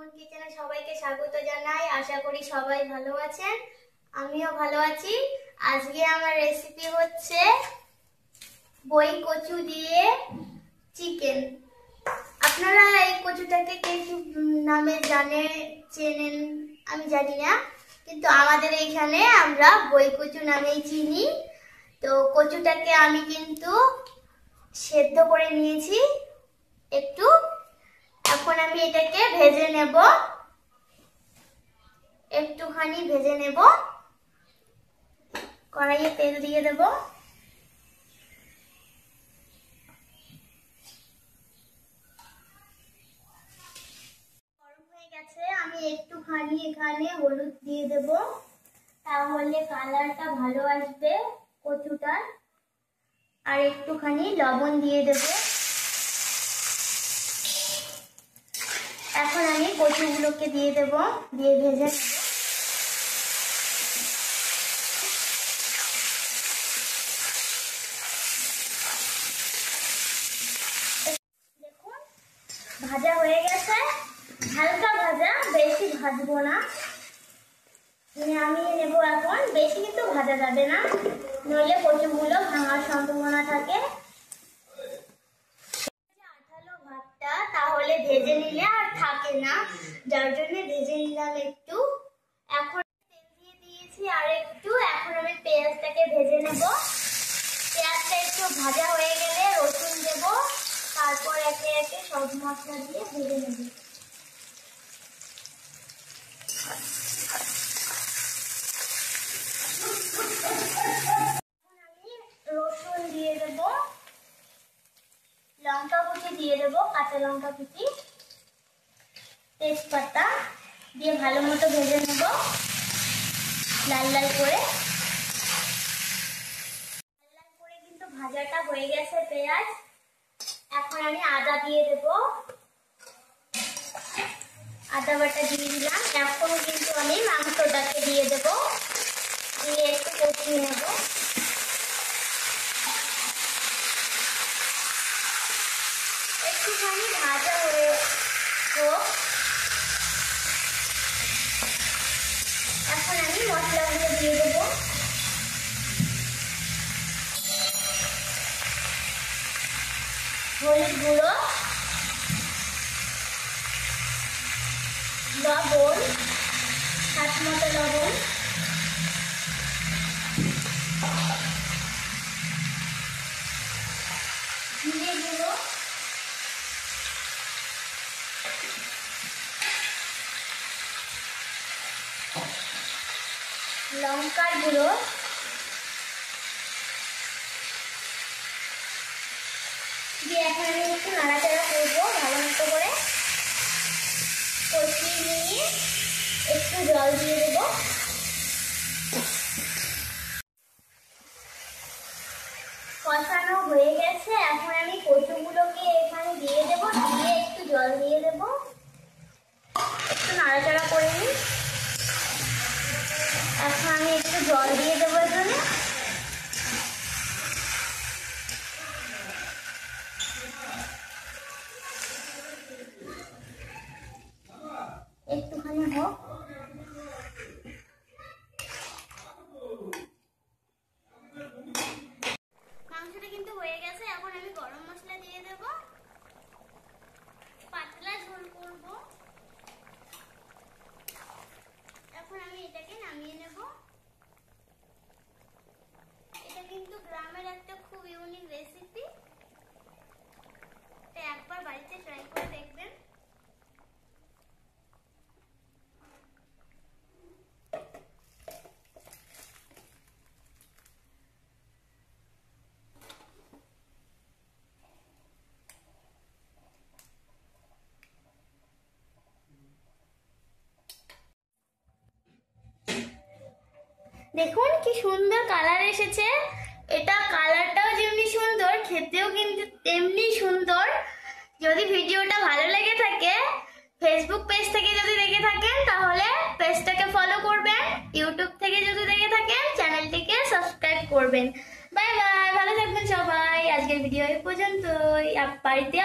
সুমন কিচেনে সবাইকে স্বাগত জানাই। আশা করি সবাই ভালো আছেন, আমিও ভালো আছি। আজকে আমার রেসিপি হচ্ছে বই কচু দিয়ে চিকেন। আপনারা এই কচুটাকে কে কি নামে চেনেন আমি জানি না, কিন্তু আমাদের এইখানে আমরা বই কচু নামেই চিনি। তো কচুটাকে আমি কিন্তু সেদ্ধ করে নিয়েছি একটু। এখন আমি এটাকে ভেজে নেব, একটুখানি ভেজে নেব। কড়াইয়ে তেল দিয়ে দেব। গরম হয়ে গেছে, আমি একটুখানি এখানে হলুদ দিয়ে দেব, তাহলে কালারটা ভালো আসবে কচুটার। আর একটুখানি লবণ দিয়ে দেব। এখন আমি কচুগুলোকে দিয়ে দেব, দিয়ে ভেজে নেব। দেখুন ভাজা হয়ে গেছে, হালকা ভাজা, বেশি ভাজবো না। নামিয়ে নেব এখন। বেশি কিন্তু ভাজা যাবে না, নইলে কচুগুলো ভাঙার সম্ভাবনা থাকে। আঠালো ভাতটা তাহলে ভেজে নিলে আর থাকে না, যার জন্য ভেজে নিলাম একটু। এখন তেল দিয়ে দিয়েছি আর একটু। এখন আমি পেঁয়াজটাকে ভেজে নেব। পেঁয়াজটা একটু ভাজা হয়ে গেলে রসুন দেব, তারপর একে একে সব মশলা দিয়ে ভেজে নেব। আমি রসুন দিয়ে দেব, লঙ্কা কুচি দিয়ে দেব, কাঁচা লঙ্কা কুচি, তেজপাতা দিয়ে ভালো মতো ভেজে নেব লাল লাল করে। লাল লাল করে কিন্তু ভাজাটা হয়ে গেছে পেঁয়াজ। এখন আমি আদা দিয়ে দেব, আদা বাটা দিয়ে দিলাম। এখন কিন্তু আমি মাংসটাকে দিয়ে দেব, দিয়ে একটু কষিয়ে নেব। একটুখানি ভাজা হয়ে হোক। এখন আমি মশলাগুলো দিয়ে দেব। হলুদ গুঁড়ো, লবণ, স্বাদ মতো লবণ, জিরে গুঁড়ো, লঙ্কার গুঁড়ো, দিয়ে এখন আমি একটু নাড়াচাড়া করবো ভালো মতো করে। কষিয়ে নিয়ে একটু জল দিয়ে দেবো। কষানো হয়ে গেছে, এখন আমি কচুগুলোকে এখানে দিয়ে দেবো, দিয়ে একটু জল দিয়ে দেবো। একটু নাড়াচাড়া করে নিই। এখন আমি একটু জল দিয়ে দেবো এখানে। একটুখানি হোক। মাংসটা কিন্তু হয়ে গেছে। এখন আমি গরম মশলা দিয়ে দেব, পাতলা ঝোল করব। এখন আমি এটাকে নামিয়ে নেব। এটা কিন্তু গ্রামের একটা খুব ইউনিক রেসিপি, এটা একবার বাড়িতে ট্রাই করে দেখবেন। দেখুন কি সুন্দর কালার এসেছে। এটা কালারটাও যেমনি সুন্দর, খেতেও কিন্তু তেমনি সুন্দর। যদি ভিডিওটা ভালো লেগে থাকে, ফেসবুক পেজ থেকে যদি দেখে থাকেন তাহলে পেজটাকে ফলো করবেন, ইউটিউব থেকে যদি দেখে থাকেন চ্যানেলটিকে সাবস্ক্রাইব করবেন। বাই বাই, ভালো থাকবেন সবাই। আজকের ভিডিও এই পর্যন্তই। বাড়িতে